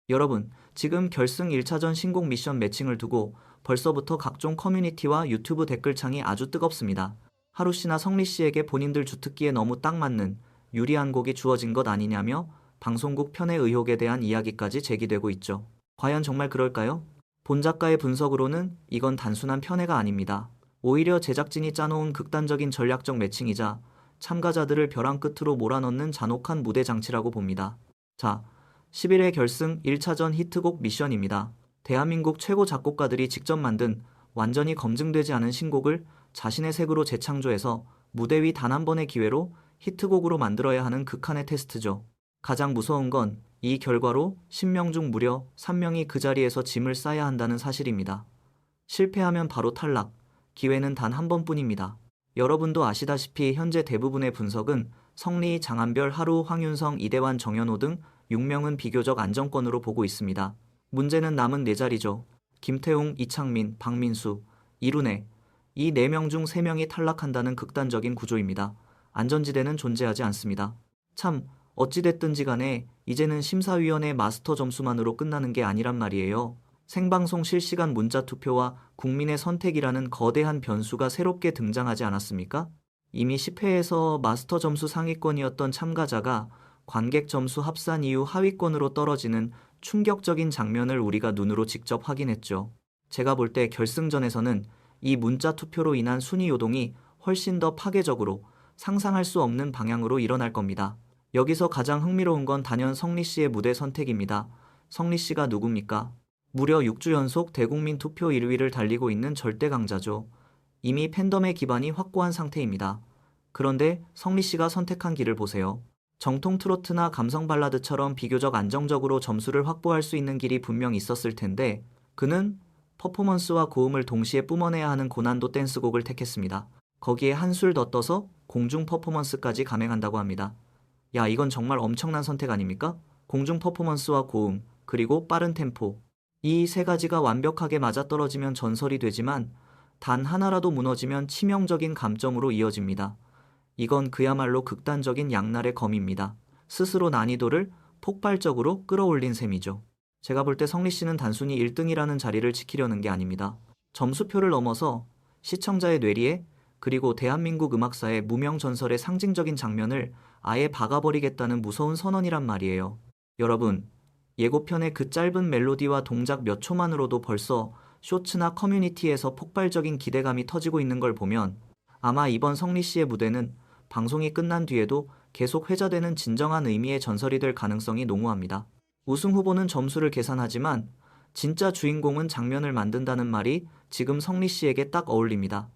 여러분, 지금 결승 1차전 신곡 미션 매칭을 두고 벌써부터 각종 커뮤니티와 유튜브 댓글창이 아주 뜨겁습니다. 하루씨나 성리씨에게 본인들 주특기에 너무 딱 맞는 유리한 곡이 주어진 것 아니냐며 방송국 편의 의혹에 대한 이야기까지 제기되고 있죠. 과연 정말 그럴까요? 본 작가의 분석으로는 이건 단순한 편애가 아닙니다. 오히려 제작진이 짜놓은 극단적인 전략적 매칭이자 참가자들을 벼랑 끝으로 몰아넣는 잔혹한 무대 장치라고 봅니다. 자, 11회 결승 1차전 히트곡 미션입니다. 대한민국 최고 작곡가들이 직접 만든 완전히 검증되지 않은 신곡을 자신의 색으로 재창조해서 무대 위 단 한 번의 기회로 히트곡으로 만들어야 하는 극한의 테스트죠. 가장 무서운 건 이 결과로 10명 중 무려 3명이 그 자리에서 짐을 싸야 한다는 사실입니다. 실패하면 바로 탈락, 기회는 단 한 번뿐입니다. 여러분도 아시다시피 현재 대부분의 분석은 성리, 장한별, 하루, 황윤성, 이대환, 정현호 등 6명은 비교적 안정권으로 보고 있습니다. 문제는 남은 4자리죠. 김태웅, 이창민, 박민수, 이룬혜, 이 4명 중 3명이 탈락한다는 극단적인 구조입니다. 안전지대는 존재하지 않습니다. 참, 어찌됐든지 간에 이제는 심사위원회 마스터 점수만으로 끝나는 게 아니란 말이에요. 생방송 실시간 문자 투표와 국민의 선택이라는 거대한 변수가 새롭게 등장하지 않았습니까? 이미 10회에서 마스터 점수 상위권이었던 참가자가 관객 점수 합산 이후 하위권으로 떨어지는 충격적인 장면을 우리가 눈으로 직접 확인했죠. 제가 볼 때 결승전에서는 이 문자 투표로 인한 순위 요동이 훨씬 더 파괴적으로 상상할 수 없는 방향으로 일어날 겁니다. 여기서 가장 흥미로운 건 단연 성리씨의 무대 선택입니다. 성리씨가 누굽니까? 무려 6주 연속 대국민 투표 1위를 달리고 있는 절대 강자죠. 이미 팬덤의 기반이 확고한 상태입니다. 그런데 성리씨가 선택한 길을 보세요. 정통 트로트나 감성 발라드처럼 비교적 안정적으로 점수를 확보할 수 있는 길이 분명 있었을 텐데 그는 퍼포먼스와 고음을 동시에 뿜어내야 하는 고난도 댄스곡을 택했습니다. 거기에 한술 더 떠서 공중 퍼포먼스까지 감행한다고 합니다. 야, 이건 정말 엄청난 선택 아닙니까? 공중 퍼포먼스와 고음, 그리고 빠른 템포. 이 세 가지가 완벽하게 맞아떨어지면 전설이 되지만 단 하나라도 무너지면 치명적인 감점으로 이어집니다. 이건 그야말로 극단적인 양날의 검입니다. 스스로 난이도를 폭발적으로 끌어올린 셈이죠. 제가 볼 때 성리씨는 단순히 1등이라는 자리를 지키려는 게 아닙니다. 점수표를 넘어서 시청자의 뇌리에 그리고 대한민국 음악사의 무명 전설의 상징적인 장면을 아예 박아버리겠다는 무서운 선언이란 말이에요. 여러분, 예고편의 그 짧은 멜로디와 동작 몇 초만으로도 벌써 쇼츠나 커뮤니티에서 폭발적인 기대감이 터지고 있는 걸 보면 아마 이번 성리씨의 무대는 방송이 끝난 뒤에도 계속 회자되는 진정한 의미의 전설이 될 가능성이 농후합니다. 우승 후보는 점수를 계산하지만 진짜 주인공은 장면을 만든다는 말이 지금 성리씨에게 딱 어울립니다.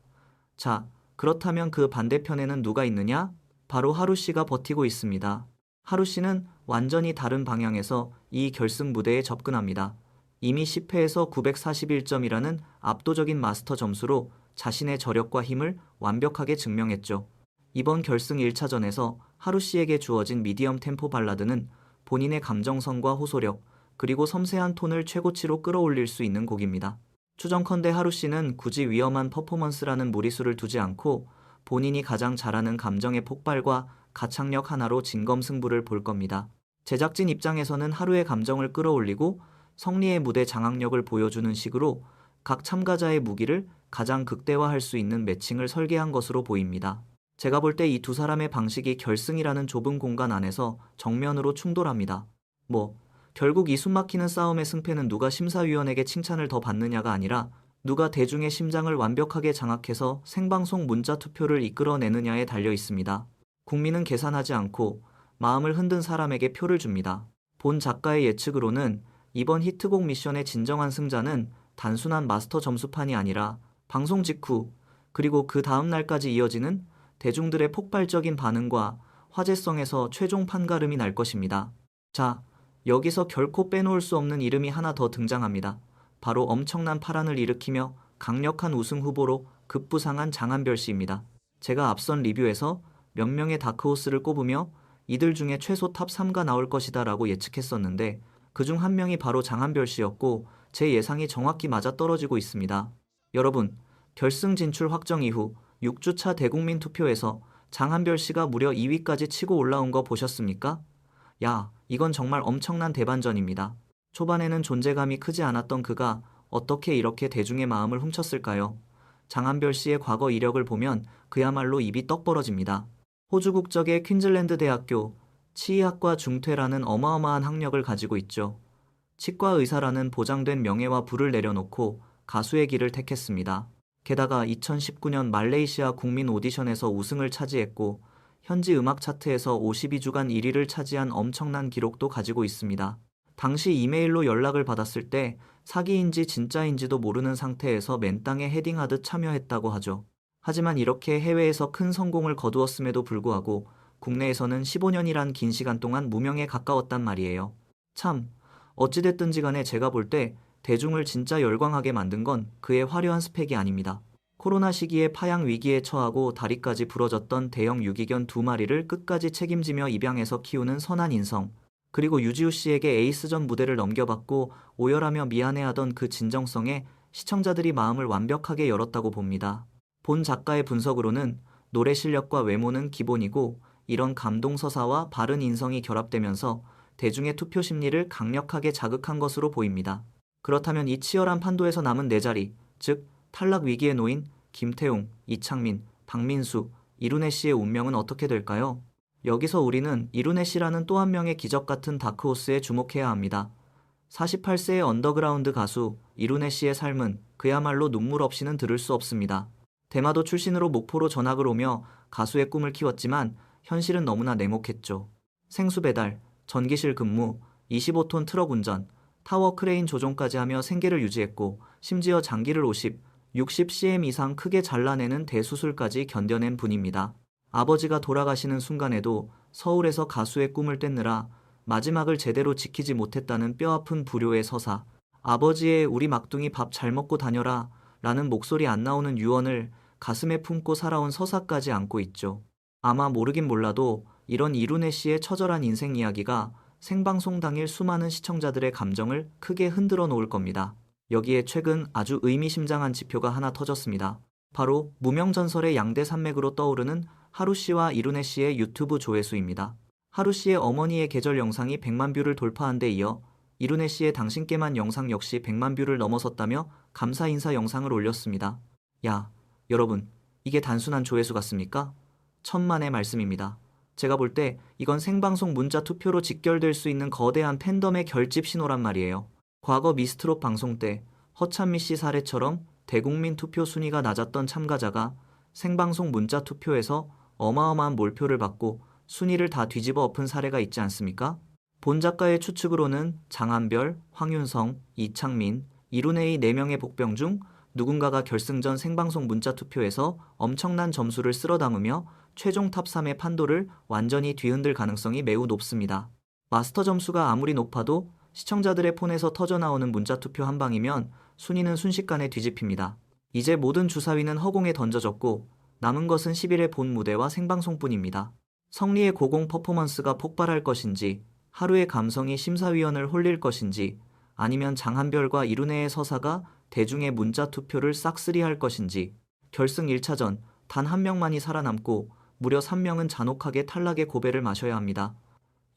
자, 그렇다면 그 반대편에는 누가 있느냐? 바로 하루씨가 버티고 있습니다. 하루씨는 완전히 다른 방향에서 이 결승 무대에 접근합니다. 이미 10회에서 941점이라는 압도적인 마스터 점수로 자신의 저력과 힘을 완벽하게 증명했죠. 이번 결승 1차전에서 하루씨에게 주어진 미디엄 템포 발라드는 본인의 감정선과 호소력, 그리고 섬세한 톤을 최고치로 끌어올릴 수 있는 곡입니다. 추정컨대 하루씨는 굳이 위험한 퍼포먼스라는 무리수를 두지 않고 본인이 가장 잘하는 감정의 폭발과 가창력 하나로 진검승부를 볼 겁니다. 제작진 입장에서는 하루의 감정을 끌어올리고 성리의 무대 장악력을 보여주는 식으로 각 참가자의 무기를 가장 극대화할 수 있는 매칭을 설계한 것으로 보입니다. 제가 볼 때 이 두 사람의 방식이 결승이라는 좁은 공간 안에서 정면으로 충돌합니다. 결국 이 숨막히는 싸움의 승패는 누가 심사위원에게 칭찬을 더 받느냐가 아니라 누가 대중의 심장을 완벽하게 장악해서 생방송 문자 투표를 이끌어내느냐에 달려 있습니다. 국민은 계산하지 않고 마음을 흔든 사람에게 표를 줍니다. 본 작가의 예측으로는 이번 히트곡 미션의 진정한 승자는 단순한 마스터 점수판이 아니라 방송 직후 그리고 그 다음 날까지 이어지는 대중들의 폭발적인 반응과 화제성에서 최종 판가름이 날 것입니다. 자, 여기서 결코 빼놓을 수 없는 이름이 하나 더 등장합니다. 바로 엄청난 파란을 일으키며 강력한 우승 후보로 급부상한 장한별 씨입니다. 제가 앞선 리뷰에서 몇 명의 다크호스를 꼽으며 이들 중에 최소 탑 3가 나올 것이다 라고 예측했었는데 그중 한 명이 바로 장한별 씨였고 제 예상이 정확히 맞아떨어지고 있습니다. 여러분, 결승 진출 확정 이후 6주차 대국민 투표에서 장한별 씨가 무려 2위까지 치고 올라온 거 보셨습니까? 야, 이건 정말 엄청난 대반전입니다. 초반에는 존재감이 크지 않았던 그가 어떻게 이렇게 대중의 마음을 훔쳤을까요? 장한별 씨의 과거 이력을 보면 그야말로 입이 떡 벌어집니다. 호주 국적의 퀸즐랜드 대학교 치의학과 중퇴라는 어마어마한 학력을 가지고 있죠. 치과 의사라는 보장된 명예와 부를 내려놓고 가수의 길을 택했습니다. 게다가 2019년 말레이시아 국민 오디션에서 우승을 차지했고 현지 음악 차트에서 52주간 1위를 차지한 엄청난 기록도 가지고 있습니다. 당시 이메일로 연락을 받았을 때 사기인지 진짜인지도 모르는 상태에서 맨땅에 헤딩하듯 참여했다고 하죠. 하지만 이렇게 해외에서 큰 성공을 거두었음에도 불구하고 국내에서는 15년이란 긴 시간 동안 무명에 가까웠단 말이에요. 참, 어찌됐든지 간에 제가 볼 때 대중을 진짜 열광하게 만든 건 그의 화려한 스펙이 아닙니다. 코로나 시기에 파양 위기에 처하고 다리까지 부러졌던 대형 유기견 2마리를 끝까지 책임지며 입양해서 키우는 선한 인성, 그리고 유지우 씨에게 에이스전 무대를 넘겨받고 오열하며 미안해하던 그 진정성에 시청자들이 마음을 완벽하게 열었다고 봅니다. 본 작가의 분석으로는 노래 실력과 외모는 기본이고 이런 감동 서사와 바른 인성이 결합되면서 대중의 투표 심리를 강력하게 자극한 것으로 보입니다. 그렇다면 이 치열한 판도에서 남은 네 자리, 즉 탈락 위기에 놓인 김태웅, 이창민, 박민수, 이룬혜 씨의 운명은 어떻게 될까요? 여기서 우리는 이룬혜 씨라는 또 한 명의 기적 같은 다크호스에 주목해야 합니다. 48세의 언더그라운드 가수 이룬혜 씨의 삶은 그야말로 눈물 없이는 들을 수 없습니다. 대마도 출신으로 목포로 전학을 오며 가수의 꿈을 키웠지만 현실은 너무나 냉혹했죠. 생수 배달, 전기실 근무, 25톤 트럭 운전, 타워 크레인 조종까지 하며 생계를 유지했고 심지어 장기를 50, 60cm 이상 크게 잘라내는 대수술까지 견뎌낸 분입니다. 아버지가 돌아가시는 순간에도 서울에서 가수의 꿈을 뗐느라 마지막을 제대로 지키지 못했다는 뼈아픈 불효의 서사, 아버지의 우리 막둥이 밥 잘 먹고 다녀라 라는 목소리 안 나오는 유언을 가슴에 품고 살아온 서사까지 안고 있죠. 아마 모르긴 몰라도 이런 이룬혜 씨의 처절한 인생 이야기가 생방송 당일 수많은 시청자들의 감정을 크게 흔들어 놓을 겁니다. 여기에 최근 아주 의미심장한 지표가 하나 터졌습니다. 바로 무명전설의 양대 산맥으로 떠오르는 하루 씨와 이룬혜 씨의 유튜브 조회수입니다. 하루 씨의 어머니의 계절 영상이 100만 뷰를 돌파한 데 이어 이룬혜 씨의 당신께만 영상 역시 100만 뷰를 넘어섰다며 감사 인사 영상을 올렸습니다. 야, 여러분, 이게 단순한 조회수 같습니까? 천만의 말씀입니다. 제가 볼 때 이건 생방송 문자 투표로 직결될 수 있는 거대한 팬덤의 결집 신호란 말이에요. 과거 미스트롯 방송 때 허찬미 씨 사례처럼 대국민 투표 순위가 낮았던 참가자가 생방송 문자 투표에서 어마어마한 몰표를 받고 순위를 다 뒤집어 엎은 사례가 있지 않습니까? 본 작가의 추측으로는 장한별, 황윤성, 이창민, 이룬혜의 4명의 복병 중 누군가가 결승전 생방송 문자 투표에서 엄청난 점수를 쓸어 담으며 최종 탑3의 판도를 완전히 뒤흔들 가능성이 매우 높습니다. 마스터 점수가 아무리 높아도 시청자들의 폰에서 터져나오는 문자 투표 한 방이면 순위는 순식간에 뒤집힙니다. 이제 모든 주사위는 허공에 던져졌고 남은 것은 10일의 본 무대와 생방송뿐입니다. 성리의 고공 퍼포먼스가 폭발할 것인지, 하루의 감성이 심사위원을 홀릴 것인지, 아니면 장한별과 이룬혜의 서사가 대중의 문자 투표를 싹쓸이할 것인지, 결승 1차전 단 한 명만이 살아남고 무려 3명은 잔혹하게 탈락의 고배를 마셔야 합니다.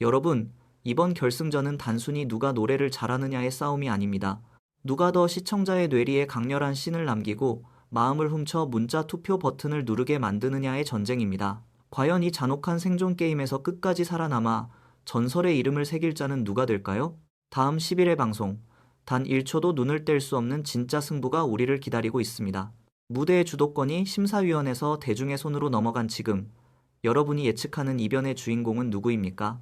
여러분, 이번 결승전은 단순히 누가 노래를 잘하느냐의 싸움이 아닙니다. 누가 더 시청자의 뇌리에 강렬한 씬을 남기고 마음을 훔쳐 문자 투표 버튼을 누르게 만드느냐의 전쟁입니다. 과연 이 잔혹한 생존 게임에서 끝까지 살아남아 전설의 이름을 새길 자는 누가 될까요? 다음 10일의 방송, 단 1초도 눈을 뗄 수 없는 진짜 승부가 우리를 기다리고 있습니다. 무대의 주도권이 심사위원에서 대중의 손으로 넘어간 지금, 여러분이 예측하는 이변의 주인공은 누구입니까?